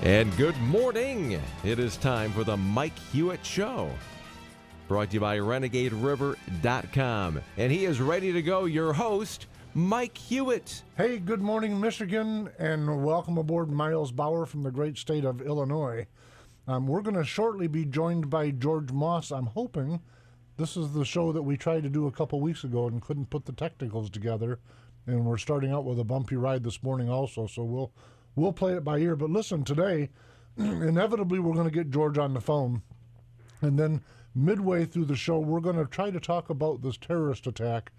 And good morning. It is time for the Mike Hewitt Show. Brought to you by RenegadeRiver.com. And he is ready to go, your host, Mike Hewitt. Hey, good morning, Michigan, and welcome aboard Miles Bauer from the great state of Illinois. We're going to shortly be joined by George Moss, I'm hoping. This is the show that we tried to do a couple weeks ago and couldn't put the technicals together. And we're starting out with a bumpy ride this morning also, so we'll play it by ear. But listen, today, inevitably we're going to get George on the phone. And then midway through the show, we're going to try to talk about this terrorist attack,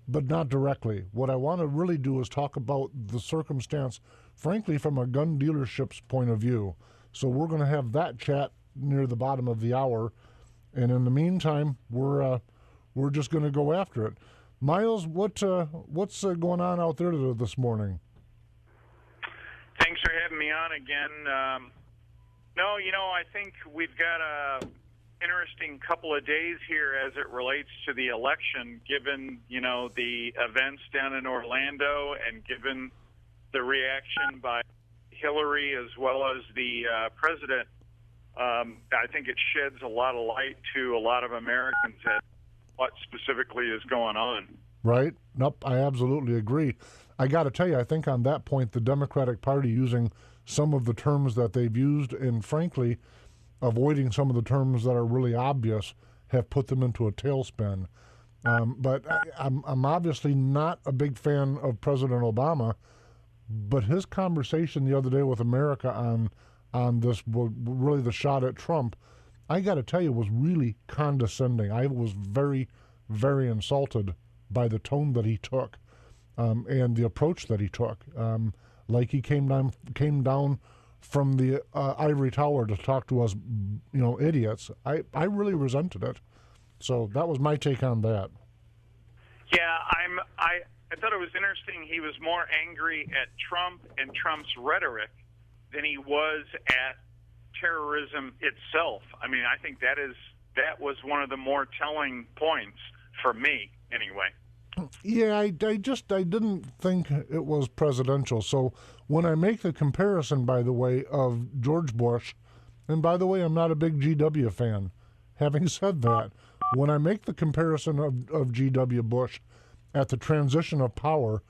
but not directly. What I want to really do is talk about the circumstance, frankly, from a gun dealership's point of view. So we're going to have that chat near the bottom of the hour. And in the meantime, we're just going to go after it. Miles, what's going on out there this morning? Thanks for having me on again. I think we've got a interesting couple of days here as it relates to the election, given, the events down in Orlando and given the reaction by Hillary as well as the president. I think it sheds a lot of light to a lot of Americans at what specifically is going on. Right. Nope, I absolutely agree. I got to tell you, I think on that point, the Democratic Party using some of the terms that they've used and, frankly, avoiding some of the terms that are really obvious have put them into a tailspin. But I'm obviously not a big fan of President Obama, but his conversation the other day with America on this, really the shot at Trump, I got to tell you, was really condescending. I was very, very insulted by the tone that he took and the approach that he took. Like he came down from the ivory tower to talk to us, idiots. I really resented it. So that was my take on that. Yeah, I thought it was interesting. He was more angry at Trump and Trump's rhetoric than he was at terrorism itself. I mean, I think that was one of the more telling points for me, anyway. Yeah, I didn't think it was presidential. So when I make the comparison, by the way, of George Bush, and by the way, I'm not a big GW fan. Having said that, when I make the comparison of G.W. Bush at the transition of power,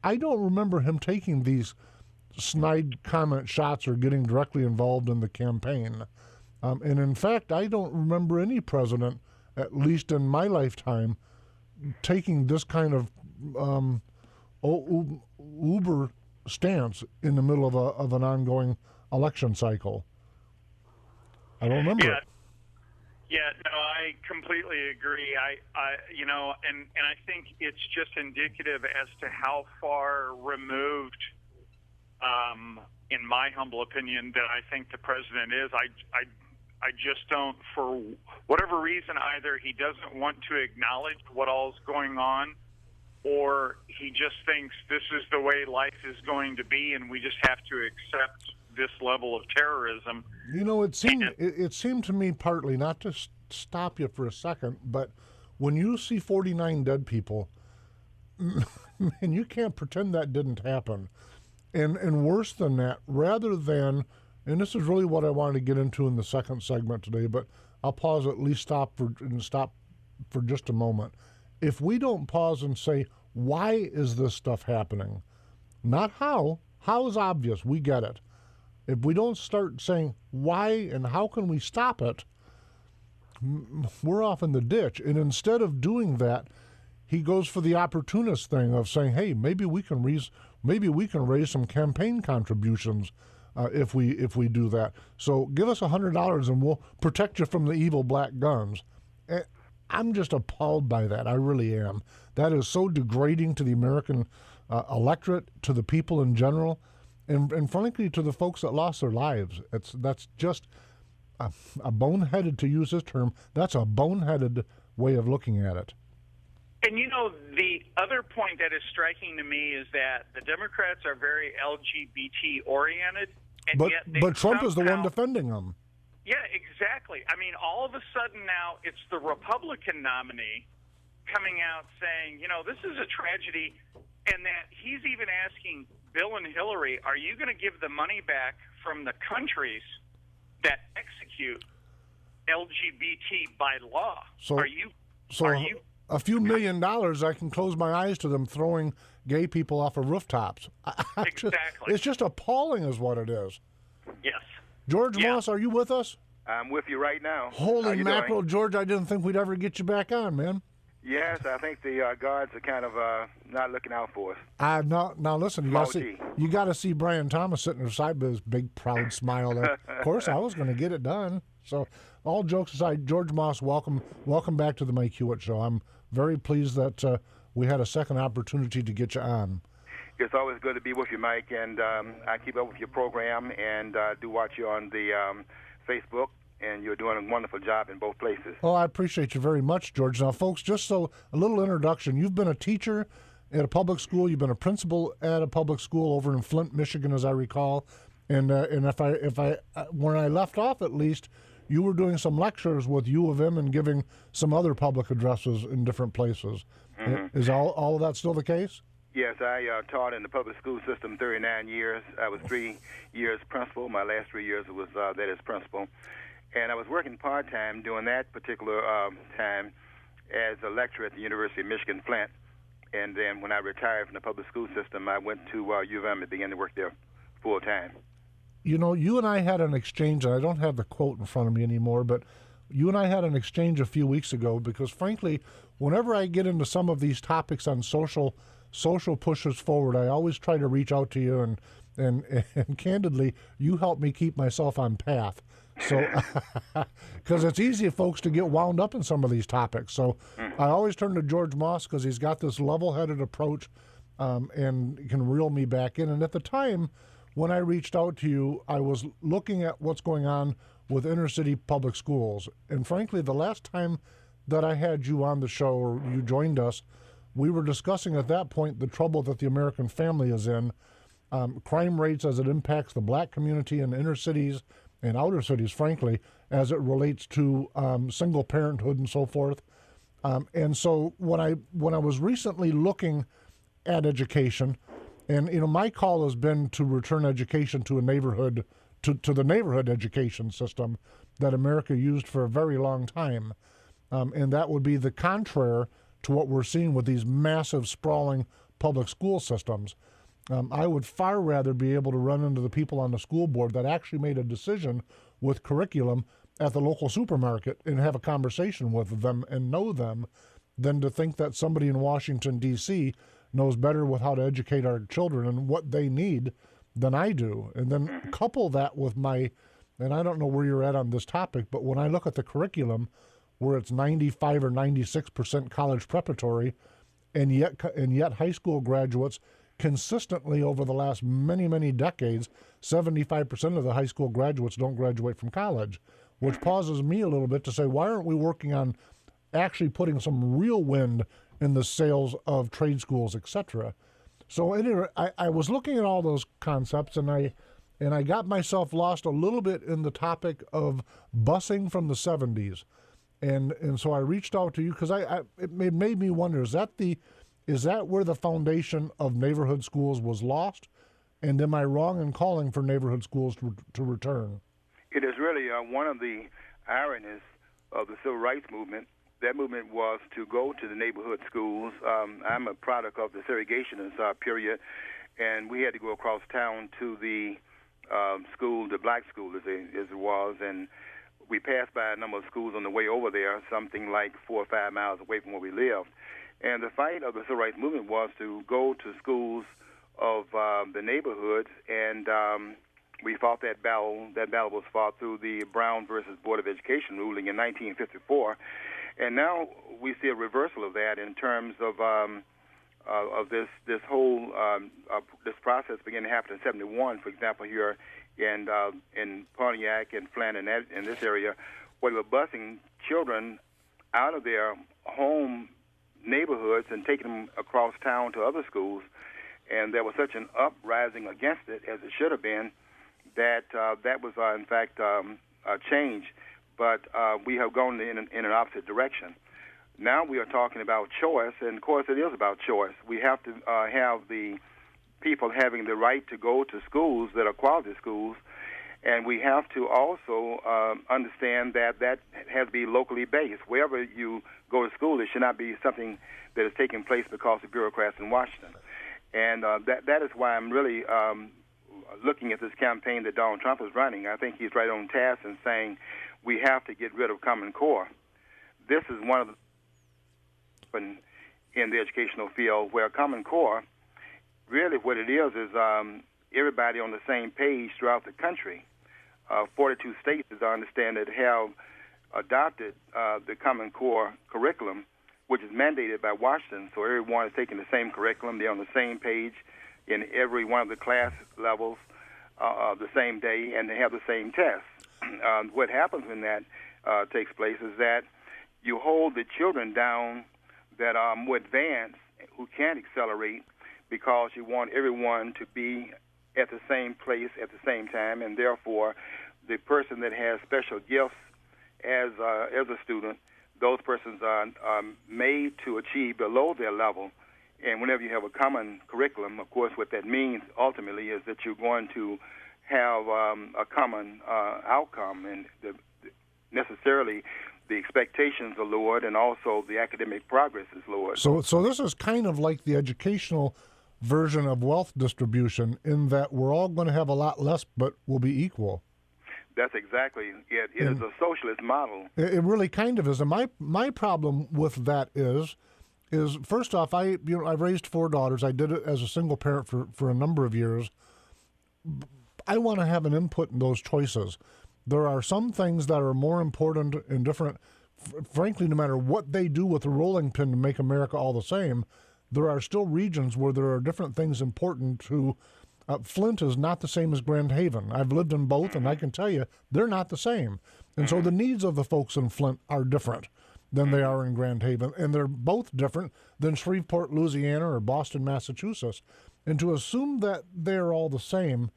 I don't remember him taking these snide comment shots or getting directly involved in the campaign. And in fact, I don't remember any president, at least in my lifetime, taking this kind of uber stance in the middle of an ongoing election cycle. I don't remember it. Yeah, no, I completely agree. I think it's just indicative as to how far removed, in my humble opinion, that I think the president is. I just don't, for whatever reason, either he doesn't want to acknowledge what all's going on, or he just thinks this is the way life is going to be, and we just have to accept this level of terrorism. It seemed to me partly, not to stop you for a second, but when you see 49 dead people, and you can't pretend that didn't happen. And worse than that, rather than, and this is really what I wanted to get into in the second segment today, but I'll pause, at least stop for just a moment. If we don't pause and say, why is this stuff happening? Not how. How is obvious. We get it. If we don't start saying why and how can we stop it, we're off in the ditch. And instead of doing that, he goes for the opportunist thing of saying, hey, maybe we can raise some campaign contributions if we do that. So give us $100 and we'll protect you from the evil black guns. I'm just appalled by that. I really am. That is so degrading to the American electorate, to the people in general, and frankly to the folks that lost their lives. That's just a boneheaded, to use this term, that's a boneheaded way of looking at it. And the other point that is striking to me is that the Democrats are very LGBT oriented, and but Trump is the one defending them. Yeah, exactly. I mean, all of a sudden now it's the Republican nominee coming out saying, this is a tragedy, and that he's even asking Bill and Hillary, are you going to give the money back from the countries that execute LGBT by law? So, are you? A few $1 million, I can close my eyes to them throwing gay people off of rooftops. Exactly. It's just appalling is what it is. Yes. George Moss, are you with us? I'm with you right now. Holy mackerel, George, I didn't think we'd ever get you back on, man. Yes, I think the guards are kind of not looking out for us. Now listen, you got to see Brian Thomas sitting beside with his big, proud smile there. Of course, I was going to get it done. So, all jokes aside, George Moss, welcome back to the Mike Hewitt Show. I'm very pleased that we had a second opportunity to get you on. It's always good to be with you, Mike, and I keep up with your program and do watch you on the Facebook, and you're doing a wonderful job in both places. Oh, I appreciate you very much, George. Now, folks, just so a little introduction. You've been a teacher at a public school. You've been a principal at a public school over in Flint, Michigan, as I recall. And if I when I left off, at least, you were doing some lectures with U of M and giving some other public addresses in different places. Mm-hmm. Is all of that still the case? Yes, I taught in the public school system 39 years. I was 3 years principal. My last 3 years was that as principal. And I was working part-time during that particular time as a lecturer at the University of Michigan, Flint. And then when I retired from the public school system, I went to U of M and began to work there full-time. You know, you and I had an exchange, and I don't have the quote in front of me anymore, but you and I had an exchange a few weeks ago because, frankly, whenever I get into some of these topics on social pushes forward, I always try to reach out to you, and candidly, you help me keep myself on path. So, because it's easy, folks, to get wound up in some of these topics. So I always turn to George Moss because he's got this level-headed approach and can reel me back in. And at the time, when I reached out to you, I was looking at what's going on with inner-city public schools. And frankly, the last time that I had you on the show or you joined us, we were discussing at that point the trouble that the American family is in, crime rates as it impacts the black community in inner cities and outer cities, frankly, as it relates to single parenthood and so forth. And so when I was recently looking at education, and my call has been to return education to a neighborhood, to the neighborhood education system that America used for a very long time, and that would be the contrary to what we're seeing with these massive, sprawling public school systems. I would far rather be able to run into the people on the school board that actually made a decision with curriculum at the local supermarket and have a conversation with them and know them than to think that somebody in Washington, D.C. knows better with how to educate our children and what they need than I do. And then couple that with and I don't know where you're at on this topic, but when I look at the curriculum where it's 95 or 96% college preparatory, and yet high school graduates consistently over the last many, many decades, 75% of the high school graduates don't graduate from college, which pauses me a little bit to say, why aren't we working on actually putting some real wind in the sails of trade schools, etc.? So anyway, I was looking at all those concepts, and I got myself lost a little bit in the topic of busing from the 70s. And so I reached out to you because it made me wonder, is that where the foundation of neighborhood schools was lost? And am I wrong in calling for neighborhood schools to return? It is really one of the ironies of the civil rights movement. That movement was to go to the neighborhood schools. I'm a product of the segregationist period, and we had to go across town to the school, the black school as it was, and we passed by a number of schools on the way over there, something like 4 or 5 miles away from where we lived. And the fight of the civil rights movement was to go to schools of the neighborhoods, and we fought that battle. That battle was fought through the Brown versus Board of Education ruling in 1954. And now we see a reversal of that in terms of this whole this process began to happen in 1971, for example, here in Pontiac and Flint and in this area, where they were busing children out of their home neighborhoods and taking them across town to other schools. And there was such an uprising against it, as it should have been, that that was, in fact, a change. But we have gone in an opposite direction. Now we are talking about choice, and of course it is about choice. We have to have the people having the right to go to schools that are quality schools. And we have to also understand that that has to be locally based. Wherever you go to school, it should not be something that is taking place because of bureaucrats in Washington. And that is why I'm really looking at this campaign that Donald Trump is running. I think he's right on task in saying we have to get rid of Common Core. This is one of the in the educational field where Common Core, really what it is everybody on the same page throughout the country. 42 states, as I understand it, have adopted the Common Core curriculum, which is mandated by Washington. So everyone is taking the same curriculum. They're on the same page in every one of the class levels the same day, and they have the same tests. What happens when that takes place is that you hold the children down that are more advanced, who can't accelerate, because you want everyone to be at the same place at the same time, and therefore the person that has special gifts as a student, those persons are made to achieve below their level. And whenever you have a common curriculum, of course, what that means ultimately is that you're going to have a common outcome, and necessarily the expectations are lowered, and also the academic progress is lowered. So this is kind of like the educational version of wealth distribution, in that we're all going to have a lot less, but we'll be equal. That's exactly it. It is a socialist model. It really kind of is. And my problem with that is first off, I've raised 4 daughters. I did it as a single parent for a number of years. I want to have an input in those choices. There are some things that are more important and different. Frankly, no matter what they do with the rolling pin to make America all the same, there are still regions where there are different things important to. Flint is not the same as Grand Haven. I've lived in both, and I can tell you they're not the same. And so the needs of the folks in Flint are different than they are in Grand Haven, and they're both different than Shreveport, Louisiana, or Boston, Massachusetts. And to assume that they're all the same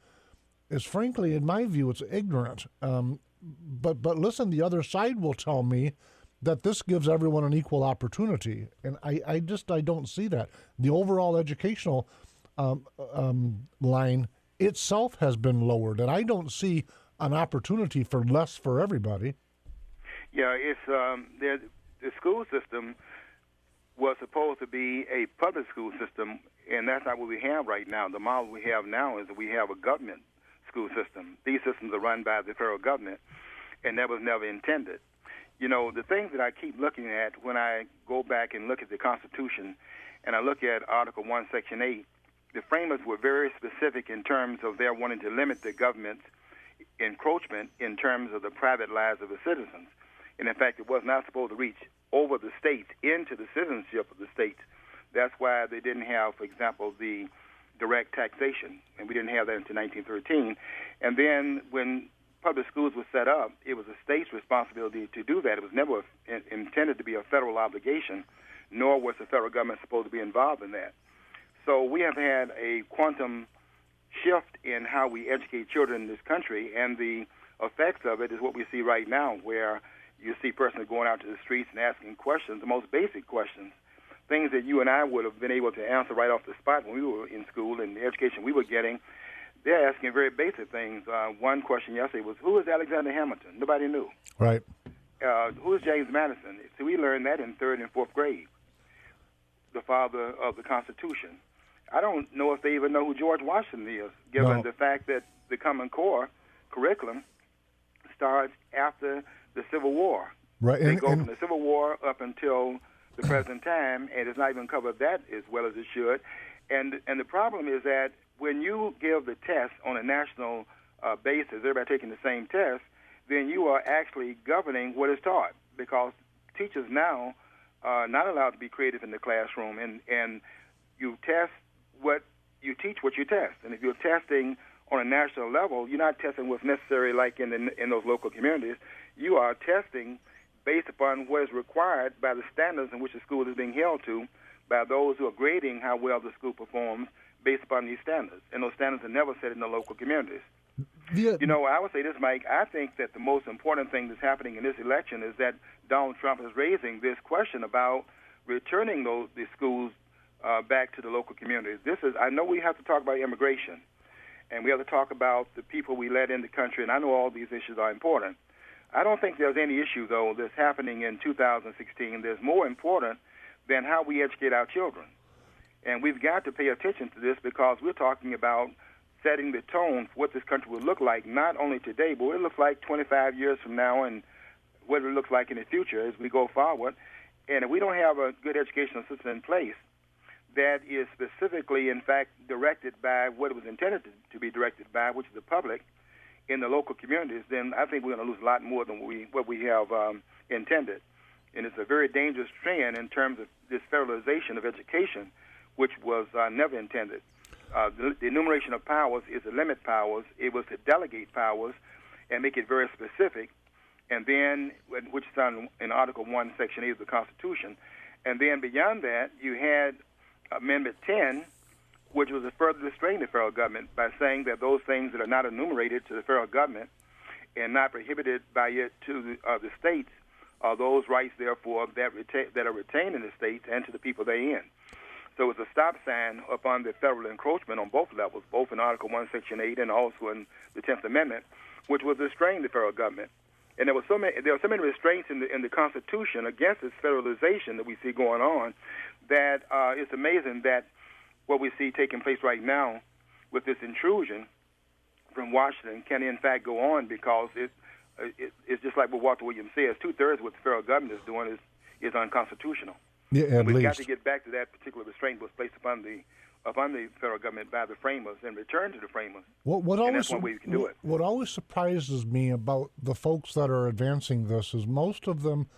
is, frankly, in my view, it's ignorant. But listen, the other side will tell me that this gives everyone an equal opportunity, and I don't see that. The overall educational line itself has been lowered, and I don't see an opportunity for less for everybody. Yeah, it's the school system was supposed to be a public school system, and that's not what we have right now. The model we have now is that we have a government school system. These systems are run by the federal government, and that was never intended. The things that I keep looking at when I go back and look at the Constitution, and I look at Article 1, Section 8, the framers were very specific in terms of their wanting to limit the government's encroachment in terms of the private lives of the citizens. And in fact, it was not supposed to reach over the states into the citizenship of the states. That's why they didn't have, for example, the direct taxation, and we didn't have that until 1913. And then when public schools were set up, it was a state's responsibility to do that. It was never intended to be a federal obligation, nor was the federal government supposed to be involved in that. So we have had a quantum shift in how we educate children in this country, and the effects of it is what we see right now, where you see persons going out to the streets and asking questions, the most basic questions, things that you and I would have been able to answer right off the spot when we were in school and the education we were getting. They're asking very basic things. One question yesterday was, who is Alexander Hamilton? Nobody knew. Right. Who is James Madison? So we learned that in 3rd and 4th grade, the father of the Constitution. I don't know if they even know who George Washington is, given the fact that the Common Core curriculum starts after the Civil War. Right. They go from the Civil War up until the present time, and it's not even covered that as well as it should. And the problem is that when you give the test on a national basis, everybody taking the same test, then you are actually governing what is taught, because teachers now are not allowed to be creative in the classroom, and you test what you teach, what you test. And if you're testing on a national level, you're not testing what's necessary like in those local communities. You are testing based upon what is required by the standards in which the school is being held to, by those who are grading how well the school performs based upon these standards. And those standards are never set in the local communities. I would say this, Mike, I think that the most important thing that's happening in this election is that Donald Trump is raising this question about returning the schools back to the local communities. I know we have to talk about immigration, and we have to talk about the people we let in the country, and I know all these issues are important. I don't think there's any issue, though, that's happening in 2016 that's more important than how we educate our children. And we've got to pay attention to this because we're talking about setting the tone for what this country will look like, not only today, but what it looks like 25 years from now and what it looks like in the future as we go forward. And if we don't have a good educational system in place that is specifically, in fact, directed by what it was intended to be directed by, which is the public in the local communities, then I think we're going to lose a lot more than what we have intended. And it's a very dangerous trend in terms of this federalization of education, which was never intended. The enumeration of powers is to limit powers. It was to delegate powers and make it very specific, and then, which is found in Article 1, Section 8 of the Constitution. And then beyond that, you had Amendment 10, which was to further restrain the federal government by saying that those things that are not enumerated to the federal government and not prohibited by it to the states are those rights, therefore, that are retained in the states and to the people therein. So it's a stop sign upon the federal encroachment on both levels, both in Article 1, Section 8 and also in the 10th Amendment, which was to restrain the federal government. And there were so many restraints in the Constitution against this federalization that we see going on that it's amazing that what we see taking place right now with this intrusion from Washington can in fact go on, because it's just like what Walter Williams says, 2/3 of what the federal government is doing is unconstitutional. Yeah, at We've least. got to get back to that particular restraint was placed upon the federal government by the framers and return to the framers. And that's one way we can do it. What always surprises me about the folks that are advancing this is most of them,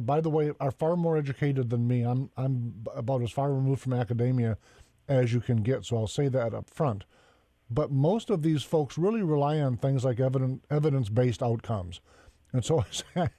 by the way, are far more educated than me. I'm about as far removed from academia as you can get, so I'll say that up front. But most of these folks really rely on things like evidence-based outcomes. And so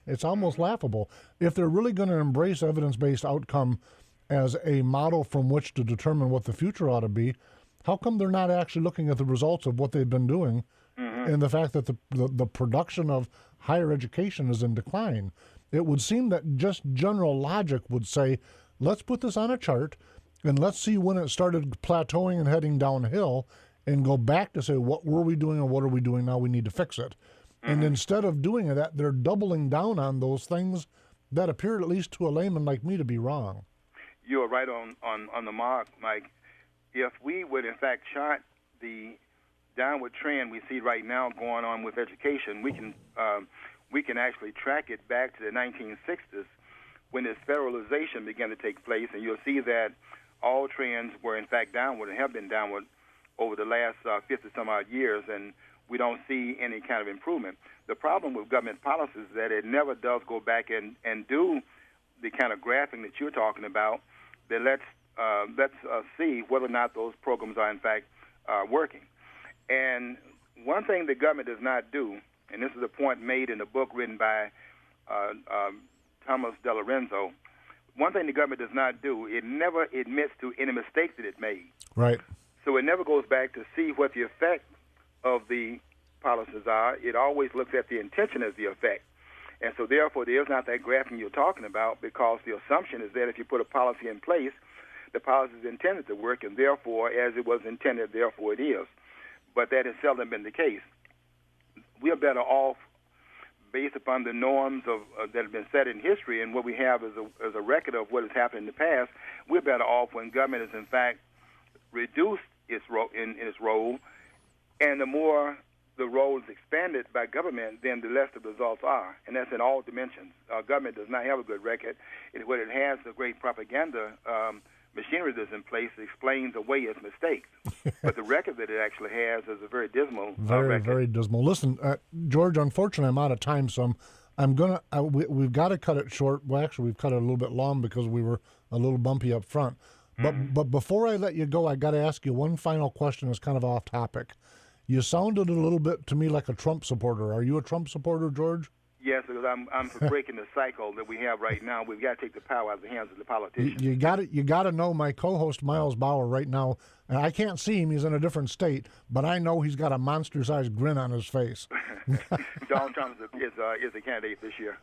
it's almost laughable. If they're really going to embrace evidence-based outcome as a model from which to determine what the future ought to be, how come they're not actually looking at the results of what they've been doing and the fact that the production of higher education is in decline? It would seem that just general logic would say, let's put this on a chart and let's see when it started plateauing and heading downhill and go back to say, what were we doing and what are we doing now? We need to fix it. And instead of doing that, they're doubling down on those things that appear, at least to a layman like me, to be wrong. You're right on the mark, Mike. If we would, in fact, chart the downward trend we see right now going on with education, we can actually track it back to the 1960s when this federalization began to take place, and you'll see that all trends were, in fact, downward and have been downward over the last 50-some-odd years, and we don't see any kind of improvement. The problem with government policy is that it never does go back and do the kind of graphing that you're talking about that lets see whether or not those programs are, in fact, working. And one thing the government does not do, and this is a point made in a book written by Thomas De Lorenzo, one thing the government does not do, it never admits to any mistakes that it made. Right. So it never goes back to see what the effect of the policies are. It always looks at the intention as the effect. And so therefore there's not that graphing you're talking about, because the assumption is that if you put a policy in place, the policy is intended to work, and therefore, as it was intended, therefore it is. But that has seldom been the case. We are better off based upon the norms that have been set in history, and what we have is a record of what has happened in the past. We're better off when government is, in fact, reduced its role in its role, and the more the role is expanded by government, then the less the results are, and that's in all dimensions. Government does not have a good record. What it has, the great propaganda machinery that's in place explains away its mistakes. But the record that it actually has is a very dismal record. Very dismal. Listen, George, unfortunately, I'm out of time, so we've got to cut it short. Well, actually, we've cut it a little bit long because we were a little bumpy up front. But before I let you go, I got to ask you one final question that's kind of off topic. You sounded a little bit to me like a Trump supporter. Are you a Trump supporter, George? Yes, because I'm for breaking the cycle that we have right now. We've got to take the power out of the hands of the politicians. You got to know my co-host Miles Bauer right now, and I can't see him. He's in a different state, but I know he's got a monster-sized grin on his face. Donald Trump is a candidate this year,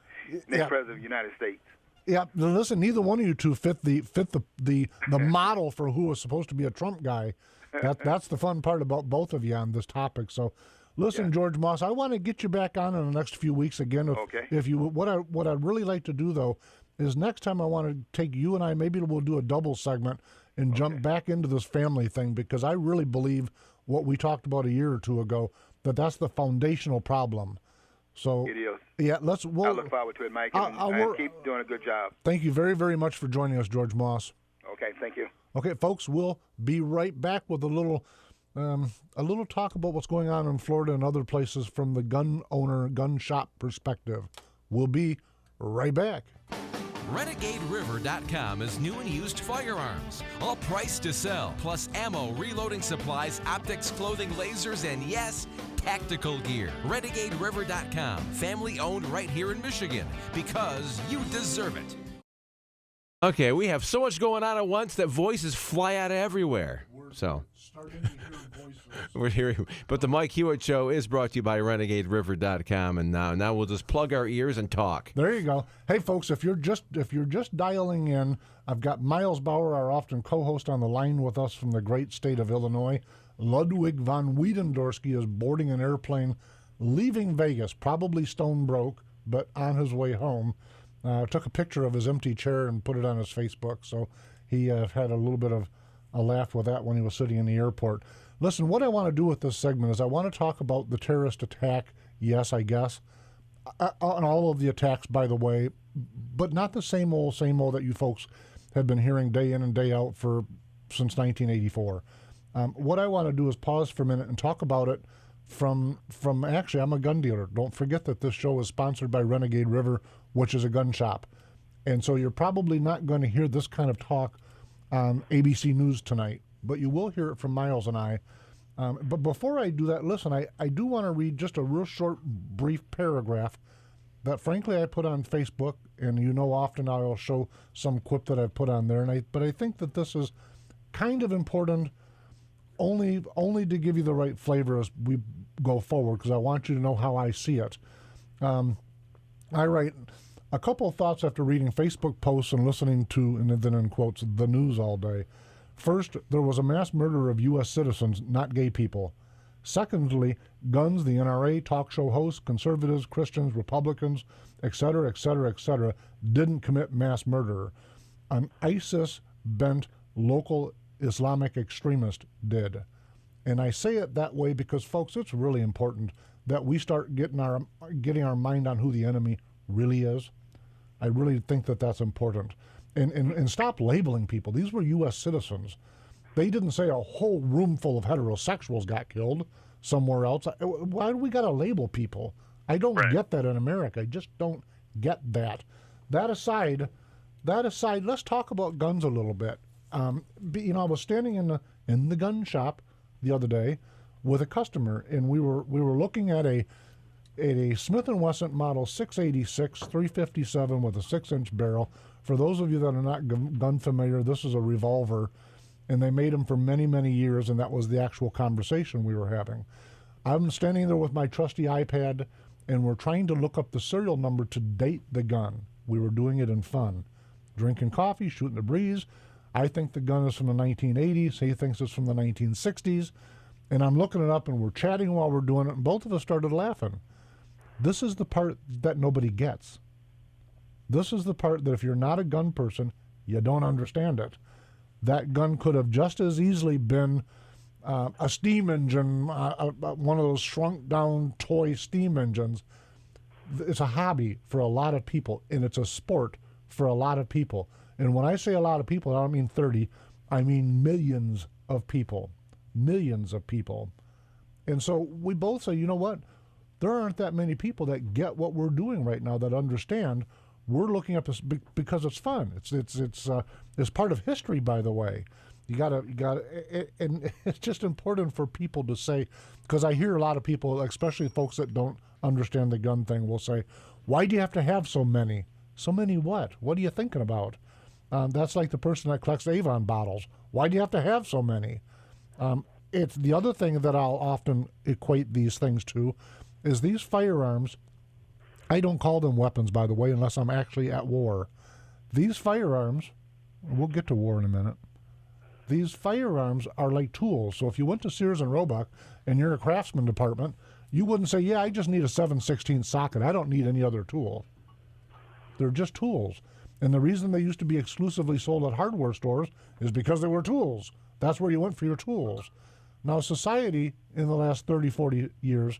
next president of the United States. Yeah, listen, neither one of you two fit the model for who was supposed to be a Trump guy. That's the fun part about both of you on this topic. So, listen, George Moss, I want to get you back on in the next few weeks again. If you, what I'd really like to do though is next time I want to take you and I, maybe we'll do a double segment and jump back into this family thing, because I really believe what we talked about a year or two ago, that's the foundational problem. So it is. Yeah, I look forward to it, Mike, and keep doing a good job. Thank you very, very much for joining us, George Moss. Okay, thank you. Okay, folks, we'll be right back with a little talk about what's going on in Florida and other places from the gun owner, gun shop perspective. We'll be right back. RenegadeRiver.com is new and used firearms, all priced to sell, plus ammo, reloading supplies, optics, clothing, lasers, and yes, tactical gear. RenegadeRiver.com, family owned right here in Michigan, because you deserve it. Okay, we have so much going on at once that voices fly out everywhere. So Starting to hear voices. we're hearing, but the Mike Hewitt Show is brought to you by RenegadeRiver.com, and now we'll just plug our ears and talk. There you go. Hey, folks, if you're just dialing in, I've got Miles Bauer, our often co-host, on the line with us from the great state of Illinois. Ludwig von Wiedendorsky is boarding an airplane, leaving Vegas, probably stone broke, but on his way home. Took a picture of his empty chair and put it on his Facebook, so he had a little bit of a laugh with that when he was sitting in the airport. Listen, what I want to do with this segment is I want to talk about the terrorist attack, yes, I guess, on all of the attacks, by the way, but not the same old that you folks have been hearing day in and day out since 1984. What I want to do is pause for a minute and talk about it from actually, I'm a gun dealer. Don't forget that this show is sponsored by Renegade River, which is a gun shop. And so you're probably not going to hear this kind of talk on ABC News tonight, but you will hear it from Miles and I. But before I do that, listen, I do want to read just a real short, brief paragraph that frankly I put on Facebook, and often I'll show some quip that I've put on there. But I think that this is kind of important only to give you the right flavor as we go forward, because I want you to know how I see it. I write a couple of thoughts after reading Facebook posts and listening to, and then in quotes, the news all day. First, there was a mass murder of U.S. citizens, not gay people. Secondly, guns, the NRA, talk show hosts, conservatives, Christians, Republicans, etc., didn't commit mass murder. An ISIS-bent local Islamic extremist did. And I say it that way because, folks, it's really important that we start getting our mind on who the enemy really is. I really think that that's important. And stop labeling people. These were U.S. citizens. They didn't say a whole room full of heterosexuals got killed somewhere else. Why do we got to label people? I don't get that in America. I just don't get that. That aside, let's talk about guns a little bit. I was standing in the gun shop the other day with a customer, and we were looking at a Smith & Wesson model 686 357 with a 6-inch barrel. For those of you that are not gun familiar, this is a revolver, and they made them for many, many years, and that was the actual conversation we were having. I'm standing there with my trusty iPad, and we're trying to look up the serial number to date the gun. We were doing it in fun, drinking coffee, shooting the breeze. I think the gun is from the 1980s. He thinks it's from the 1960s. And I'm looking it up, and we're chatting while we're doing it, and both of us started laughing. This is the part that nobody gets. This is the part that if you're not a gun person, you don't understand it. That gun could have just as easily been a steam engine, one of those shrunk-down toy steam engines. It's a hobby for a lot of people, and it's a sport for a lot of people. And when I say a lot of people, I don't mean 30. I mean millions of people. Millions of people. And so we both say, you know what? There aren't that many people that get what we're doing right now, that understand. We're looking at this because it's fun. It's part of history, by the way. You gotta, and it's just important for people to say, because I hear a lot of people, especially folks that don't understand the gun thing, will say, "Why do you have to have so many? So many what? What are you thinking about?" That's like the person that collects Avon bottles. Why do you have to have so many? It's the other thing that I'll often equate these things to is these firearms. I don't call them weapons, by the way, unless I'm actually at war. These firearms, we'll get to war in a minute. These firearms are like tools. So if you went to Sears and Roebuck and you're a craftsman department, you wouldn't say, yeah, I just need a 7/16 socket. I don't need any other tool. They're just tools. And the reason they used to be exclusively sold at hardware stores is because they were tools. That's where you went for your tools. Now, society in the last 30, 40 years,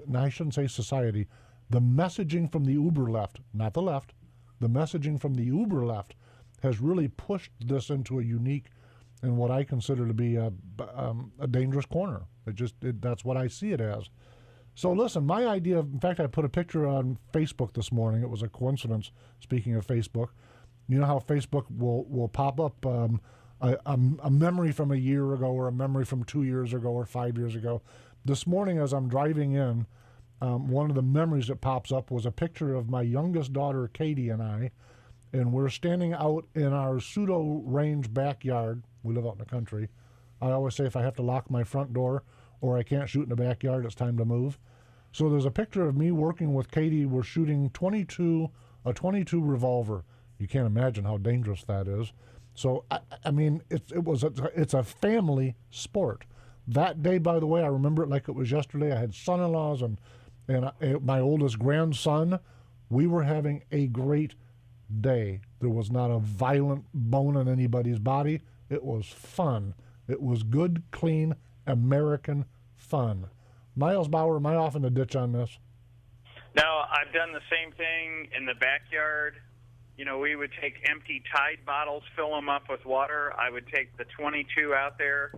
now I shouldn't say society, the messaging from the Uber left, not the left, the messaging from the Uber left has really pushed this into a unique and what I consider to be a dangerous corner. That's what I see it as. So listen, my idea, in fact, I put a picture on Facebook this morning. It was a coincidence, speaking of Facebook. You know how Facebook will pop up a memory from a year ago or a memory from 2 years ago or 5 years ago. This morning as I'm driving in, one of the memories that pops up was a picture of my youngest daughter, Katie, and I, and we're standing out in our pseudo-range backyard. We live out in the country. I always say if I have to lock my front door or I can't shoot in the backyard, it's time to move. So there's a picture of me working with Katie. We're shooting a 22 revolver. You can't imagine how dangerous that is. So, I mean, it's a family sport. That day, by the way, I remember it like it was yesterday. I had son-in-laws and my oldest grandson. We were having a great day. There was not a violent bone in anybody's body. It was fun. It was good, clean, American fun. Miles Bauer, am I off in the ditch on this? No, I've done the same thing in the backyard. You know, we would take empty Tide bottles, fill them up with water. I would take the 22 out there,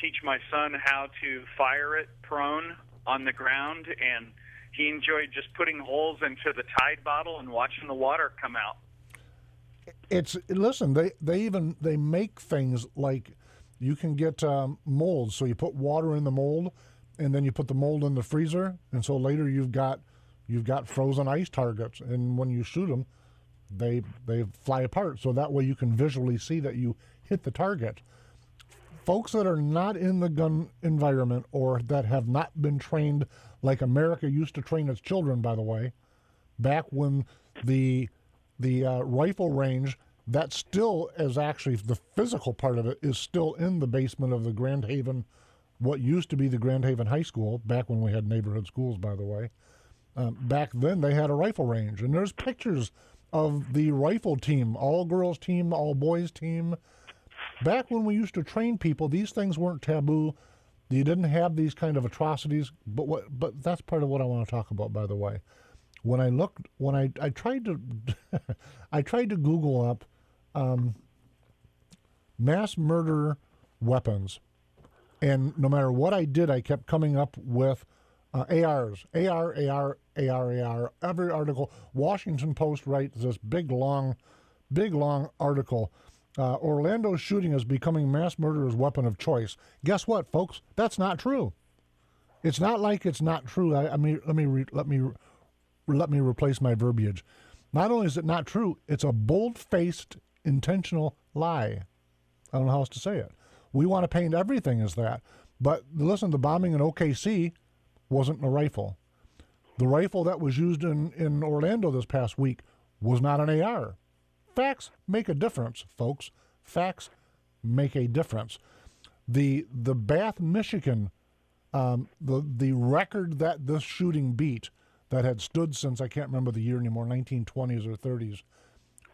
teach my son how to fire it prone on the ground, and he enjoyed just putting holes into the Tide bottle and watching the water come out. Listen, they make things like you can get molds. So you put water in the mold, and then you put the mold in the freezer, and so later you've got frozen ice targets, and when you shoot them, they fly apart. So that way you can visually see that you hit the target. Folks that are not in the gun environment or that have not been trained like America used to train its children, by the way, back when the rifle range, that still is actually the physical part of it is still in the basement of the Grand Haven, what used to be the Grand Haven High School, back when we had neighborhood schools, by the way. Back then they had a rifle range, and there's pictures of the rifle team, all girls team, all boys team. Back when we used to train people, these things weren't taboo. You didn't have these kind of atrocities, but that's part of what I want to talk about, by the way. When I tried to I tried to Google up mass murder weapons, and no matter what I did, I kept coming up with ARs, AR. Every article, Washington Post writes this big long article. Orlando's shooting is becoming mass murderer's weapon of choice. Guess what, folks? That's not true. It's not like it's not true. I mean, let me replace my verbiage. Not only is it not true, it's a bold-faced, intentional lie. I don't know how else to say it. We want to paint everything as that. But listen, the bombing in OKC wasn't a rifle. The rifle that was used in Orlando this past week was not an AR. Facts make a difference, folks. Facts make a difference. The Bath, Michigan, the record that this shooting beat, that had stood since, I can't remember the year anymore, 1920s or 30s.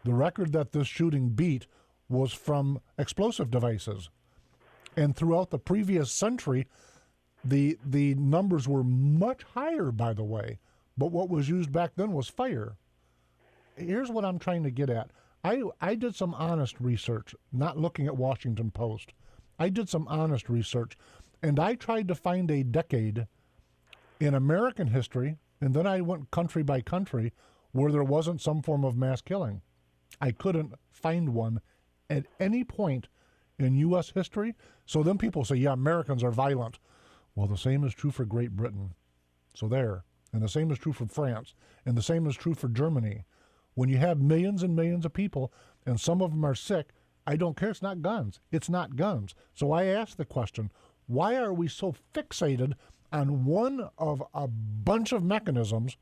The record that this shooting beat was from explosive devices. And throughout the previous century, the numbers were much higher, by the way. But what was used back then was fire. Here's what I'm trying to get at. I did some honest research, not looking at Washington Post. I did some honest research, and I tried to find a decade in American history, and then I went country by country where there wasn't some form of mass killing. I couldn't find one at any point in U.S. history. So then people say, yeah, Americans are violent. Well, the same is true for Great Britain. So there. And the same is true for France. And the same is true for Germany. When you have millions and millions of people and some of them are sick, I don't care. It's not guns. It's not guns. So I ask the question, why are we so fixated on one of a bunch of mechanisms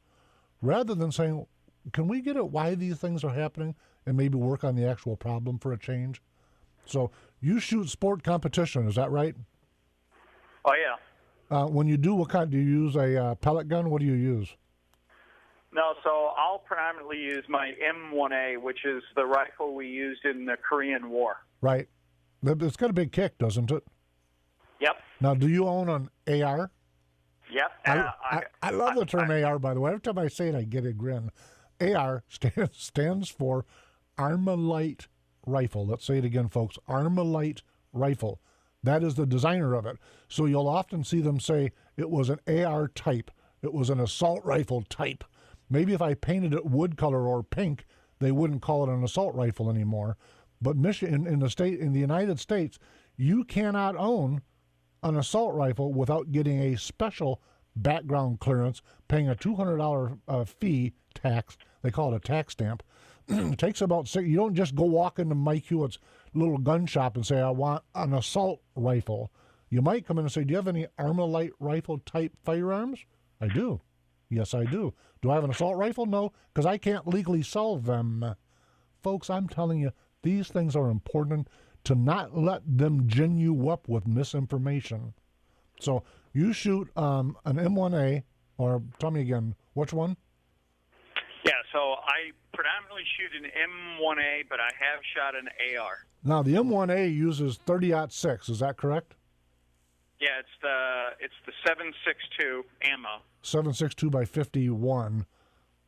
rather than saying, can we get at why these things are happening? and maybe work on the actual problem for a change. So you shoot sport competition, is that right? Oh, yeah. When you do, what kind? Do you use a pellet gun? What do you use? No, so I'll predominantly use my M1A, which is the rifle we used in the Korean War. Right. It's got a big kick, doesn't it? Yep. Now, do you own an AR? Yep. I love the term AR, by the way. Every time I say it, I get a grin. AR stands for Armalite Rifle. Let's say it again, folks. Armalite Rifle. That is the designer of it. So you'll often see them say it was an AR type. It was an assault rifle type. Maybe if I painted it wood color or pink, they wouldn't call it an assault rifle anymore. But Michigan, in the United States, you cannot own an assault rifle without getting a special background clearance, paying a $200 fee tax. They call it a tax stamp. It takes about 6. You don't just go walk into Mike Hewitt's little gun shop and say, I want an assault rifle. You might come in and say, do you have any Armalite rifle type firearms? I do. Yes, I do. Do I have an assault rifle? No, because I can't legally sell them. Folks, I'm telling you, these things are important to not let them gin you up with misinformation. So you shoot an M1A, or tell me again, which one? Yeah, so I predominantly shoot an M1A, but I have shot an AR. Now, the M1A uses 30-06, is that correct? Yeah, it's the 7.62 ammo. 7.62 by 51,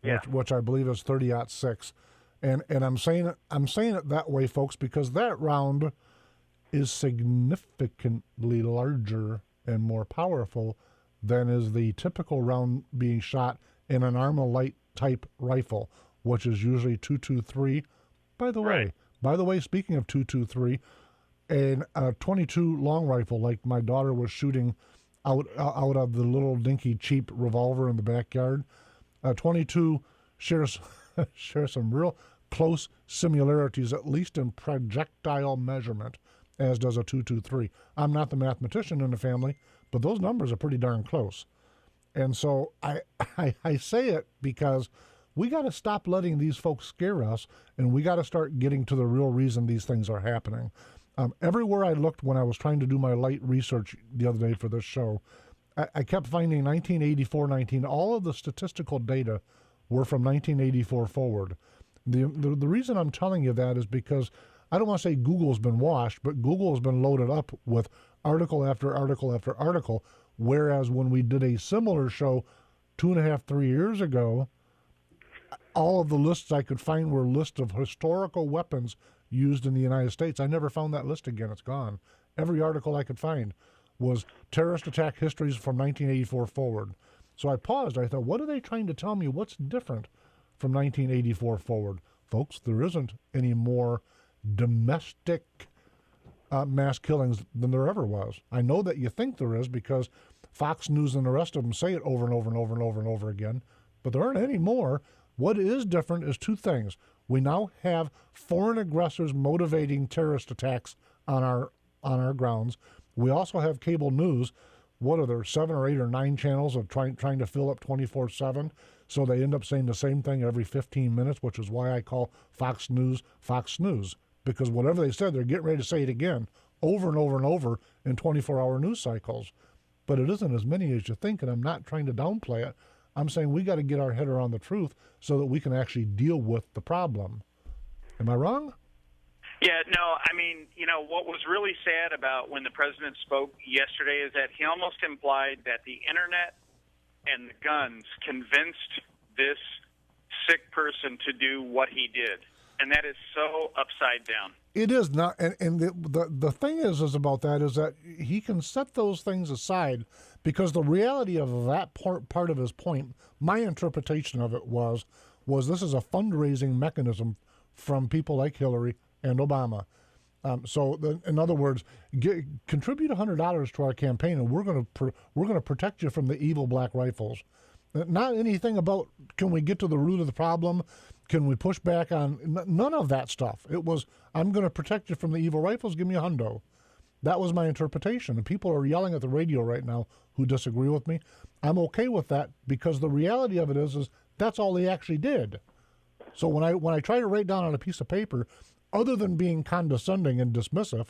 Yeah. which I believe is 30-06. And I'm saying it that way, folks, because that round is significantly larger and more powerful than is the typical round being shot in an Armalite type rifle, which is usually 223. By the way, speaking of 223, a 22 long rifle like my daughter was shooting out of the little dinky cheap revolver in the backyard, 22 shares some real close similarities, at least in projectile measurement, as does a 223. I'm not the mathematician in the family, but those numbers are pretty darn close. And so I say it because we got to stop letting these folks scare us, and we got to start getting to the real reason these things are happening. Everywhere I looked when I was trying to do my light research the other day for this show, I kept finding 1984, all of the statistical data were from 1984 forward. The reason I'm telling you that is because I don't want to say Google's been washed, but Google has been loaded up with article after article after article, whereas when we did a similar show 2.5, 3 years ago, all of the lists I could find were lists of historical weapons used in the United States. I never found that list again. It's gone. Every article I could find was terrorist attack histories from 1984 forward. So I paused. I thought, what are they trying to tell me? What's different from 1984 forward? Folks, there isn't any more domestic mass killings than there ever was. I know that you think there is because Fox News and the rest of them say it over and over and over and over and over again, but there aren't any more. What is different is two things. We now have foreign aggressors motivating terrorist attacks on our grounds. We also have cable news. What are there, 7 or 8 or 9 channels of trying to fill up 24/7? So they end up saying the same thing every 15 minutes, which is why I call Fox News, because whatever they said, they're getting ready to say it again over and over and over in 24-hour news cycles. But it isn't as many as you think, and I'm not trying to downplay it. I'm saying we got to get our head around the truth so that we can actually deal with the problem. Am I wrong? Yeah, no, I mean, what was really sad about when the president spoke yesterday is that he almost implied that the internet and the guns convinced this sick person to do what he did. And that is so upside down. It is not, and the thing is about that is that he can set those things aside because the reality of that part of his point, my interpretation of it was this is a fundraising mechanism from people like Hillary and Obama. In other words, contribute $100 to our campaign, and we're going to protect you from the evil black rifles. Not anything about can we get to the root of the problem? Can we push back on none of that stuff? It was, I'm going to protect you from the evil rifles. Give me $100. That was my interpretation. And people are yelling at the radio right now who disagree with me. I'm okay with that because the reality of it is that's all he actually did. So when I try to write down on a piece of paper, other than being condescending and dismissive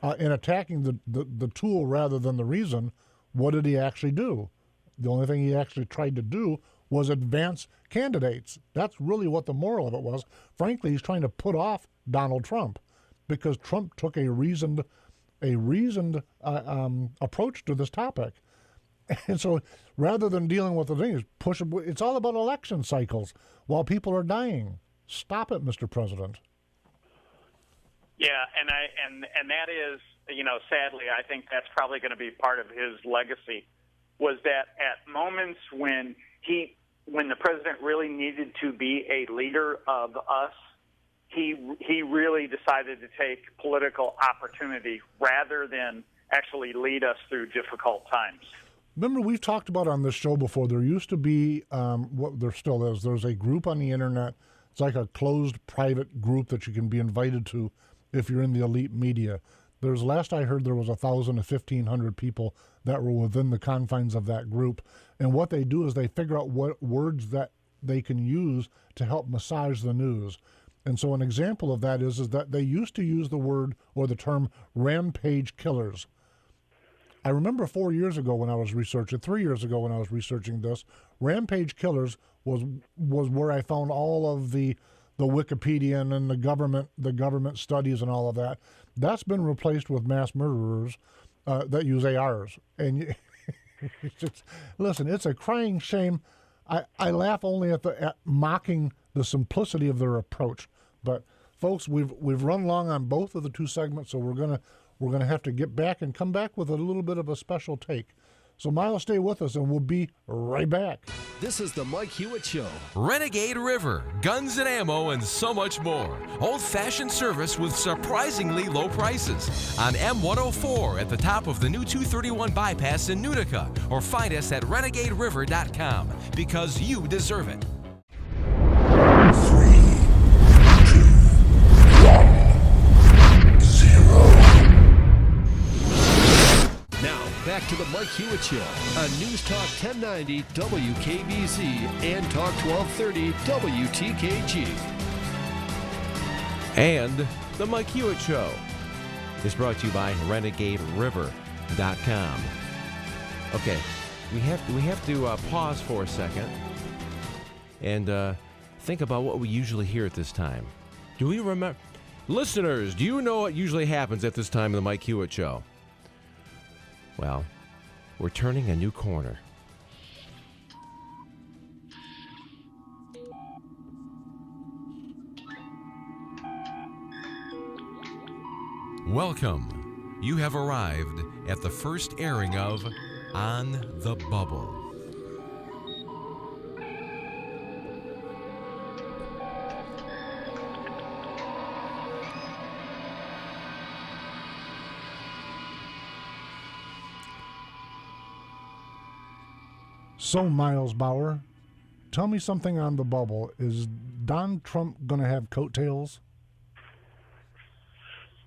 and attacking the tool rather than the reason, what did he actually do? The only thing he actually tried to do was advance candidates. That's really what the moral of it was. Frankly, he's trying to put off Donald Trump because Trump took a reasoned approach to this topic. And so rather than dealing with the things, it's all about election cycles while people are dying. Stop it, Mr. President. Yeah, and that is, sadly, I think that's probably going to be part of his legacy, was that at moments when the president really needed to be a leader of us, he really decided to take political opportunity rather than actually lead us through difficult times. Remember, we've talked about on this show before, there used to be, what there still is, there's a group on the internet. It's like a closed private group that you can be invited to if you're in the elite media. Last I heard, there was 1,000 to 1,500 people that were within the confines of that group. And what they do is they figure out what words that they can use to help massage the news. And so an example of that is that they used to use the word or the term rampage killers. I remember 3 years ago when I was researching this, rampage killers was where I found all of the Wikipedia and the government studies and all of that. That's been replaced with mass murderers that use ARs. And listen, it's a crying shame. I laugh only at mocking the simplicity of their approach. But folks, we've run long on both of the two segments, so we're gonna have to get back and come back with a little bit of a special take. So Miles, stay with us, and we'll be right back. This is the Mike Hewitt Show. Renegade River, guns and ammo, and so much more. Old-fashioned service with surprisingly low prices. On M104 at the top of the new 231 bypass in Utica. Or find us at renegaderiver.com, because you deserve it. 3, 2, 1, 0. Now, back to the Mike Hewitt Show on News Talk 1090 WKBZ and Talk 1230 WTKG. And the Mike Hewitt Show is brought to you by renegaderiver.com. Okay, we have to pause for a second and think about what we usually hear at this time. Do we remember? Listeners, do you know what usually happens at this time of the Mike Hewitt Show? Well, we're turning a new corner. Welcome. You have arrived at the first airing of On the Bubble. So, Miles Bauer, tell me something on the bubble. Is Don Trump going to have coattails?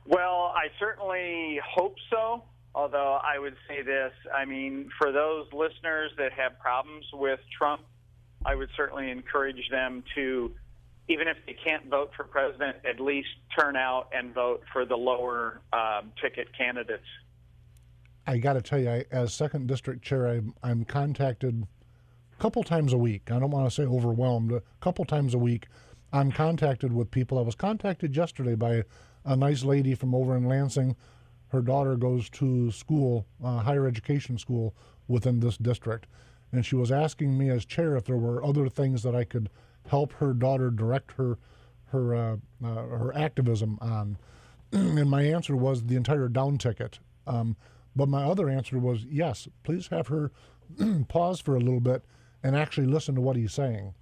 Well, I certainly hope so, although I would say this. I mean, for those listeners that have problems with Trump, I would certainly encourage them to, even if they can't vote for president, at least turn out and vote for the lower ticket candidates. I got to tell you, as 2nd District Chair, I'm contacted a couple times a week. I don't want to say overwhelmed. A couple times a week, I'm contacted with people. I was contacted yesterday by a nice lady from over in Lansing. Her daughter goes to school, higher education school within this district. And she was asking me as chair if there were other things that I could help her daughter direct her activism on. And my answer was the entire down ticket. But my other answer was, yes, please have her pause for a little bit and actually listen to what he's saying.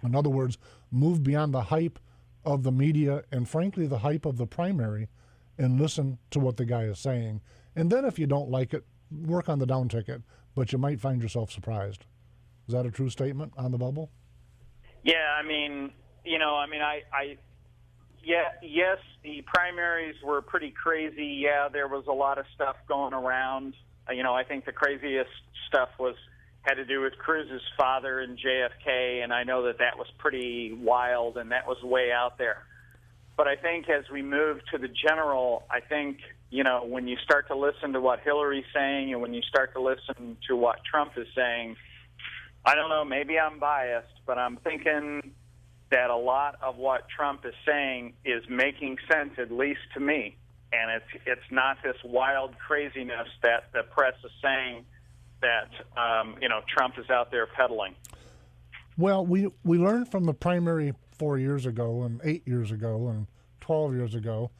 In other words, move beyond the hype of the media and, frankly, the hype of the primary and listen to what the guy is saying. And then if you don't like it, work on the down ticket, but you might find yourself surprised. Is that a true statement on the bubble? Yeah, yes, the primaries were pretty crazy. Yeah, there was a lot of stuff going around. I think the craziest stuff was, had to do with Cruz's father and JFK, and I know that was pretty wild and that was way out there. But I think as we move to the general, I think, when you start to listen to what Hillary's saying and when you start to listen to what Trump is saying, I don't know, maybe I'm biased, but I'm thinking that a lot of what Trump is saying is making sense, at least to me. And it's not this wild craziness that the press is saying that, Trump is out there peddling. Well, we learned from the primary 4 years ago and 8 years ago and 12 years ago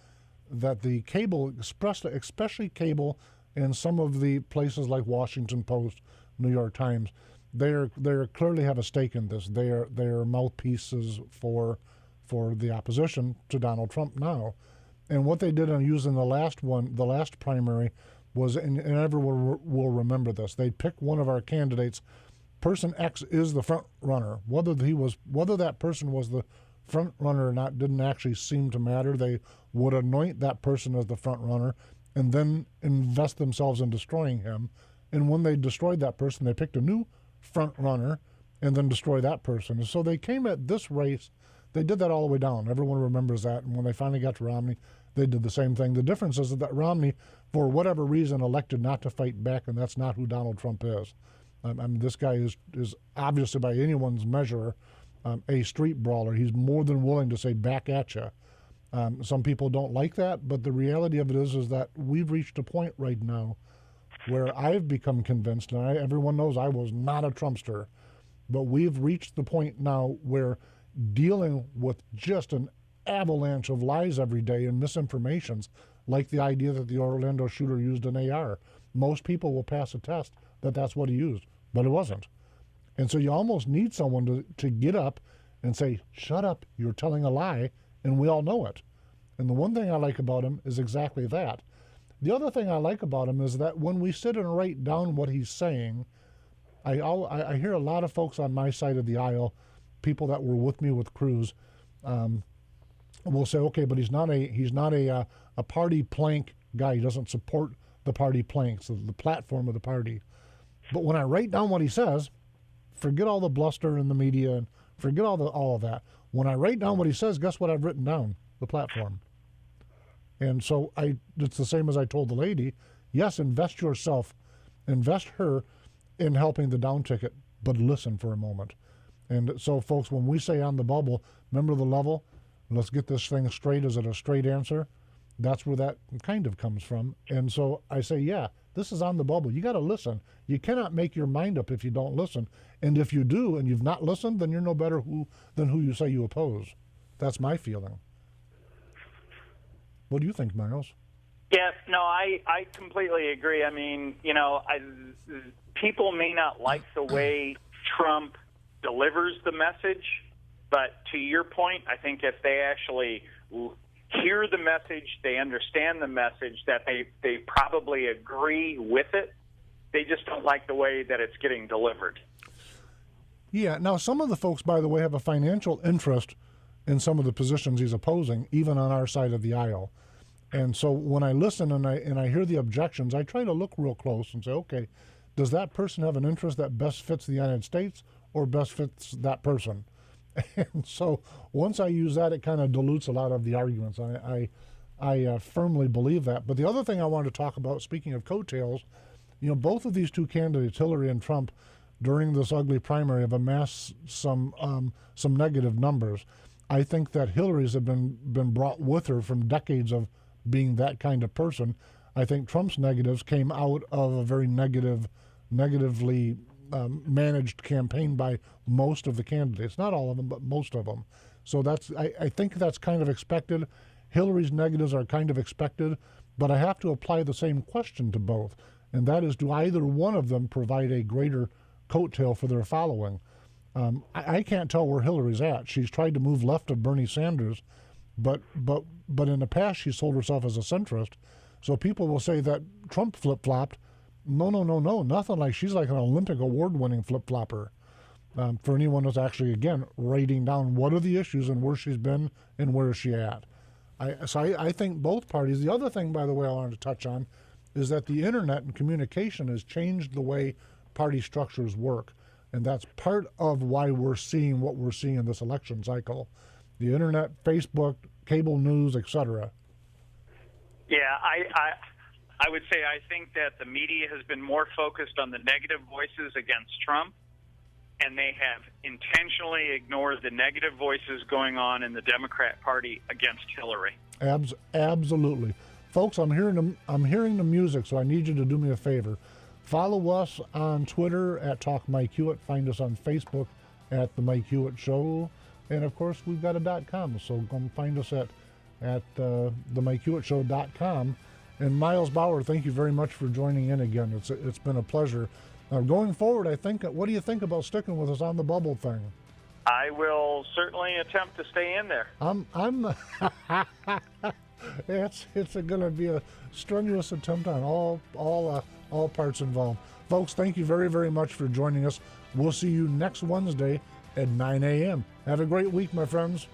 that the cable, especially cable and some of the places like Washington Post, New York Times, they clearly have a stake in this. They are mouthpieces for the opposition to Donald Trump now. And what they did on using the last primary was, and everyone will remember this, they picked one of our candidates. Person X is the front runner. Whether that person was the front runner or not didn't actually seem to matter. They would anoint that person as the front runner and then invest themselves in destroying him. And when they destroyed that person, they picked a new front runner and then destroy that person. And so they came at this race. They did that all the way down. Everyone remembers that. And when they finally got to Romney, they did the same thing. The difference is that Romney, for whatever reason, elected not to fight back, and that's not who Donald Trump is. This guy is obviously, by anyone's measure, a street brawler. He's more than willing to say back at you. Some people don't like that, but the reality of it is that we've reached a point right now where I've become convinced, and everyone knows I was not a Trumpster, but we've reached the point now where dealing with just an avalanche of lies every day and misinformations, like the idea that the Orlando shooter used an AR. Most people will pass a test that that's what he used, but it wasn't. And so you almost need someone to get up and say, shut up, you're telling a lie, and we all know it. And the one thing I like about him is exactly that. The other thing I like about him is that when we sit and write down what he's saying, I hear a lot of folks on my side of the aisle, people that were with me with Cruz, will say, okay, but he's not a party plank guy. He doesn't support the party planks, the platform of the party. But when I write down what he says, forget all the bluster in the media and forget all of that. When I write down what he says, guess what I've written down? The platform. And so it's the same as I told the lady. Yes, invest yourself, invest her in helping the down ticket, but listen for a moment. And so, folks, when we say on the bubble, remember the level? Let's get this thing straight. Is it a straight answer? That's where that kind of comes from. And so I say, yeah, this is on the bubble. You got to listen. You cannot make your mind up if you don't listen. And if you do and you've not listened, then you're no better than who you say you oppose. That's my feeling. What do you think, Miles? Yeah, no, I completely agree. I mean, people may not like the way Trump delivers the message, but to your point, I think if they actually hear the message, they understand the message, that they probably agree with it. They just don't like the way that it's getting delivered. Yeah. Now, some of the folks, by the way, have a financial interest in some of the positions he's opposing, even on our side of the aisle. And so when I listen and I hear the objections, I try to look real close and say, okay, does that person have an interest that best fits the United States or best fits that person? And so once I use that, it kind of dilutes a lot of the arguments. I firmly believe that. But the other thing I wanted to talk about, speaking of coattails, both of these two candidates, Hillary and Trump, during this ugly primary have amassed some negative numbers. I think that Hillary's have been brought with her from decades of being that kind of person. I think Trump's negatives came out of a very negatively managed campaign by most of the candidates. Not all of them, but most of them. So I think that's kind of expected. Hillary's negatives are kind of expected, but I have to apply the same question to both, and that is, do either one of them provide a greater coattail for their following? I can't tell where Hillary's at. She's tried to move left of Bernie Sanders, but in the past she's sold herself as a centrist. So people will say that Trump flip-flopped. No, nothing like. She's like an Olympic award-winning flip-flopper. For anyone who's actually, again, writing down what are the issues and where she's been and where is she at. I think both parties. The other thing, by the way, I wanted to touch on is that the internet and communication has changed the way party structures work. And that's part of why we're seeing what we're seeing in this election cycle. The internet, Facebook, cable news, etc. Yeah, I would say I think that the media has been more focused on the negative voices against Trump, and they have intentionally ignored the negative voices going on in the Democrat Party against Hillary. Absolutely. Folks, I'm hearing the music, so I need you to do me a favor. Follow us on Twitter at Talk Mike Hewitt. Find us on Facebook at The Mike Hewitt Show. And, of course, we've got a .com, so come find us at themikehewittshow.com. And Miles Bauer, thank you very much for joining in again. It's been a pleasure. Going forward, what do you think about sticking with us on the bubble thing? I will certainly attempt to stay in there. It's going to be a strenuous attempt on all parts involved. Folks, thank you very, very much for joining us. We'll see you next Wednesday at 9 a.m. Have a great week, my friends.